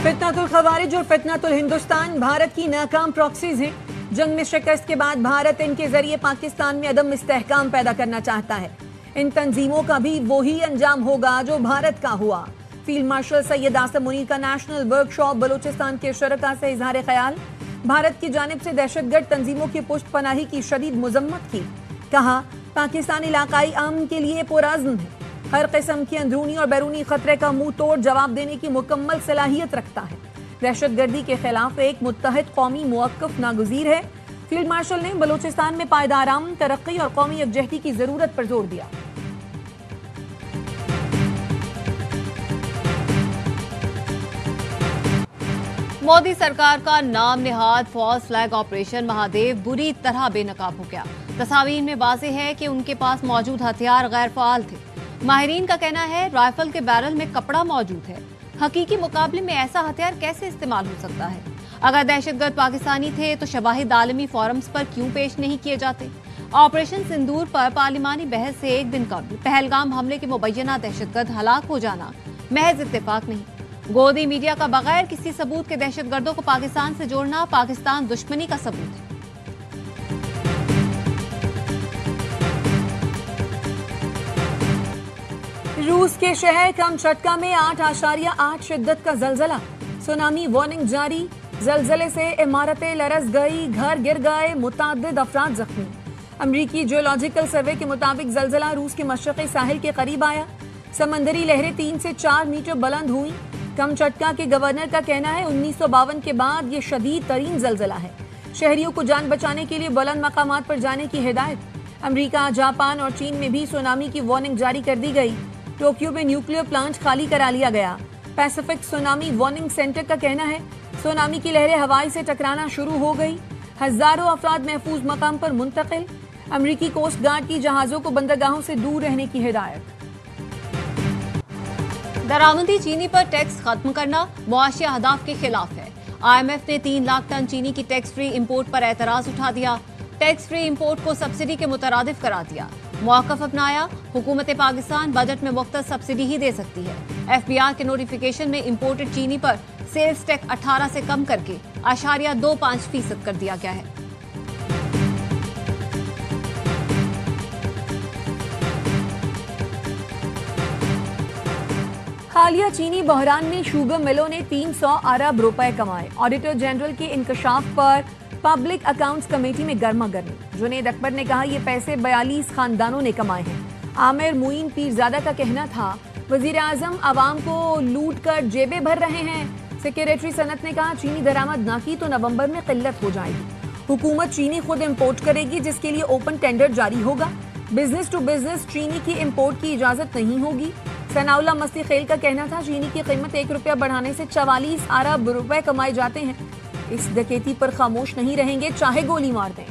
फितनतुल खवारिज और फितनतुल हिंदुस्तान भारत की नाकाम प्रॉक्सीज हैं। जंग में शिकस्त के बाद भारत इनके जरिए पाकिस्तान में अदम इस्तेहकाम पैदा करना चाहता है। इन तंजीमों का भी वही अंजाम होगा जो भारत का हुआ। फील्ड मार्शल सैयद आसिम मुनीर का नेशनल वर्कशॉप बलूचिस्तान के शरका से इजहार ख्याल। भारत की जानिब से दहशतगर्द तंजीमों की पुष्ट पनाही की शदीद मजम्मत की। कहा, पाकिस्तान इलाकाई अमन के लिए पुरअज़्म है, हर किस्म की अंदरूनी और बैरूनी खतरे का मुंह तोड़ जवाब देने की मुकम्मल सलाहियत रखता है। दहशतगर्दी के खिलाफ एक मुत्तहिद कौमी मौक़िफ़ नागुज़ीर है। फील्ड मार्शल ने बलूचिस्तान में पायदार अमन, तरक्की और कौमी यकजहती की जरूरत पर जोर दिया। मोदी सरकार का नाम निहाद फॉल्स फ्लैग ऑपरेशन महादेव बुरी तरह बेनकाब हो गया। तस्वीर में वाज़ेह है कि उनके पास मौजूद हथियार गैर फ़ाल थे। माहिरीन का कहना है राइफल के बैरल में कपड़ा मौजूद है। हकीकी मुकाबले में ऐसा हथियार कैसे इस्तेमाल हो सकता है? अगर दहशतगर्द पाकिस्तानी थे तो शवाहिद आलमी फोरम्स पर क्यों पेश नहीं किए जाते? ऑपरेशन सिंदूर पर पार्लिमानी बहस से एक दिन कबल पहलगाम हमले के मुबैना दहशतगर्द हलाक हो जाना महज इत्तेफाक नहीं, गोदी मीडिया का बगैर किसी सबूत के दहशतगर्दों को पाकिस्तान से जोड़ना पाकिस्तान दुश्मनी का सबूत है। रूस के शहर कमचटका में 8.8 शिद्दत का जलजला, सुनामी वार्निंग जारी। जलजले से इमारतें लरस गई, घर गिर गए, मुताद्दिद अफराद जख्मी। अमरीकी जियोलॉजिकल सर्वे के मुताबिक जलजला रूस के मशरक़ी साहिल के करीब आया। समंदरी लहरें 3 से 4 मीटर बुलंद हुई। कमचटका के गवर्नर का कहना है 1952 के बाद ये शदीद तरीन जलजला है। शहरियों को जान बचाने के लिए बुलंद मकामात पर जाने की हिदायत। अमरीका, जापान और चीन में भी सुनामी की वार्निंग जारी कर दी गई। टोक्यो में न्यूक्लियर प्लांट खाली करा लिया गया। पैसिफिक सुनामी वार्निंग सेंटर का कहना है सुनामी की लहरें हवाई से टकराना शुरू हो गई। हजारों अफराद महफूज मकाम पर मुंतकिल। अमरीकी कोस्ट गार्ड की जहाजों को बंदरगाहों से दूर रहने की हिदायत। दरामदी चीनी पर टैक्स खत्म करना मुआशी अहदाफ के खिलाफ है। IMF ने 3 लाख टन चीनी की टैक्स फ्री इंपोर्ट पर एतराज उठा दिया। टैक्स फ्री इंपोर्ट को सब्सिडी के मुतरादिफ करार दिया। मौक़िफ़ अपनाया, हुकूमत पाकिस्तान बजट में मुख्तस सब्सिडी ही दे सकती है। FBR के नोटिफिकेशन में इंपोर्टेड चीनी पर सेल्स टैक्स 18 से कम करके 0.25% कर दिया गया है। हालिया चीनी बहरान में शुगर मिलों ने 300 अरब रुपए कमाए। ऑडिटर जनरल के इंकशाफ पर पब्लिक अकाउंट्स कमेटी में गर्मा गर्मी। जुनेद अकबर ने कहा, ये पैसे 42 खानदानों ने कमाए हैं। आमिर मुइन पीरजादा का कहना था, वजीर आजम आवाम को लूट कर जेबें भर रहे हैं। सेक्रेटरी सनत ने कहा, चीनी दरामद ना की तो नवंबर में किल्लत हो जाएगी। हुकूमत चीनी खुद इम्पोर्ट करेगी, जिसके लिए ओपन टेंडर जारी होगा। बिजनेस टू बिजनेस चीनी की इम्पोर्ट की इजाजत नहीं होगी। सनाउल्लाह मस्ती खेल का कहना था, चीनी की कीमत 1 रुपया बढ़ाने से 44 अरब रुपए कमाए जाते हैं। इस डकैती पर खामोश नहीं रहेंगे, चाहे गोली मार दें।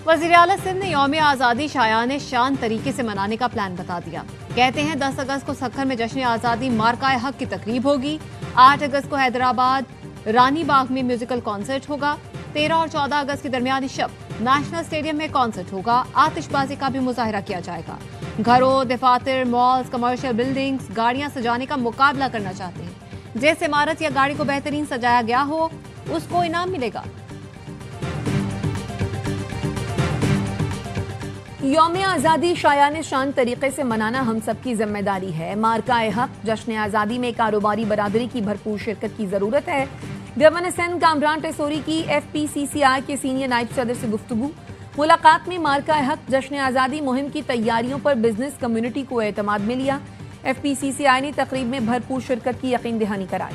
वज़ीर आला सिंध ने यौम आज़ादी शायान शान तरीके से मनाने का प्लान बता दिया। कहते हैं 10 अगस्त को सखर में जश्न आज़ादी मार्काए हक की तकरीब होगी। 8 अगस्त को हैदराबाद रानी बाग में म्यूजिकल कॉन्सर्ट होगा। 13 और 14 अगस्त के दरमियानी शब नेशनल स्टेडियम में कॉन्सर्ट होगा। आतिशबाजी का भी मुजाहरा किया जाएगा। घरों, दफातर, मॉल्स, कमर्शियल बिल्डिंग्स गाड़ियां सजाने का मुकाबला करना चाहते हैं। जिस इमारत या गाड़ी को बेहतरीन सजाया गया हो उसको इनाम मिलेगा। यौम आज़ादी शायान शान तरीके से मनाना हम सबकी जिम्मेदारी है। मार्काए हक जश्न आज़ादी में कारोबारी बरादरी की भरपूर शिरकत की जरूरत है। गवर्नर सिंध कामरान टेसोरी की FPCCI के सीनियर नायब सदर से गुफ्तगू। मुलाकात में मार्काए हक जश्न आज़ादी मुहिम की तैयारियों पर बिजनेस कम्युनिटी को एतमाद में लिया। FPCCI ने तकरीब में भरपूर शिरकत की यकीन दहानी कराई।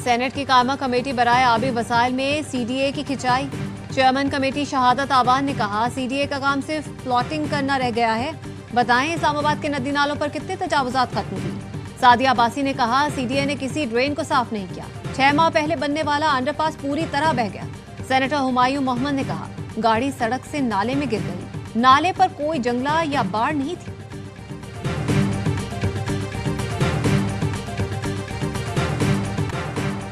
सेनेट की कामा कमेटी बराए आबी वसाइल में CDA की खिंचाई। चेयरमैन कमेटी शहादत आवान ने कहा, CDA का काम सिर्फ प्लॉटिंग करना रह गया है। बताएं इस्लामाबाद के नदी नालों पर कितने तजावुजात खत्म हुई। सादिया अब्बासी ने कहा, CDA ने किसी ड्रेन को साफ नहीं किया। 6 माह पहले बनने वाला अंडरपास पूरी तरह बह गया। सेनेटर हुमायूं मोहम्मद ने कहा, गाड़ी सड़क से नाले में गिर गई। नाले पर कोई जंगला या बाढ़ नहीं थी।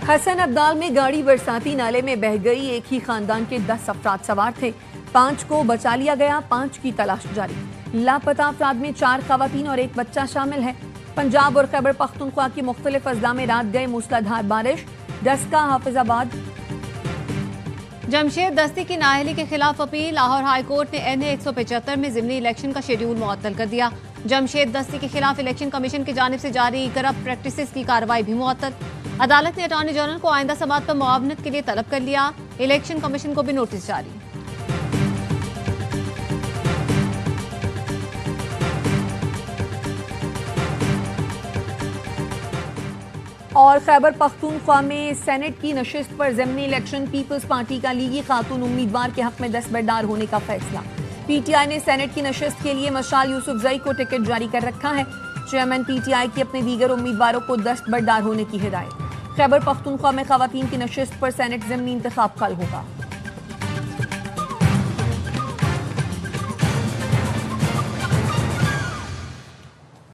حسن ابدال میں گاڑی برساتی نالے میں بہہ گئی، ایک ہی خاندان کے 10 افراد سوار تھے، 5 کو بچا لیا گیا، 5 کی تلاش جاری۔ لاپتہ افراد میں 4 خواتین اور 1 بچہ شامل ہے۔ پنجاب اور خیبر پختونخوا کی مختلف اضلاع میں رات گئے موسلادھار بارش، ڈسکا، حافظ آباد۔ جمشید دستی کی نااہلی کے خلاف اپیل، لاہور ہائی کورٹ نے NA 175 میں ضمنی الیکشن کا شیڈول معطل کر دیا۔ جمشید دستی کے خلاف الیکشن کمیشن کی جانب سے جاری کرپٹ پریکٹسز کی کارروائی بھی معطل۔ عدالت نے اٹارنی جنرل کو آئندہ سماعت پر معاونت کے لیے طلب کر لیا، الیکشن کمیشن کو بھی نوٹس جاری۔ اور خیبر پختونخوا میں سینٹ کی نشست پر ضمنی الیکشن، پیپلز پارٹی کا لیگی خاتون امیدوار کے حق میں دستبردار ہونے کا فیصلہ۔ PTI نے سینٹ کی نشست کے لیے مشال یوسف زئی کو ٹکٹ جاری کر رکھا ہے۔ چیئرمین PTI کی اپنے دیگر امیدواروں کو دستبردار ہونے کی ہدایت۔ خیبر پختونخوا میں خواتین کی نشست پر سینٹ ضمنی انتخاب کل ہوگا۔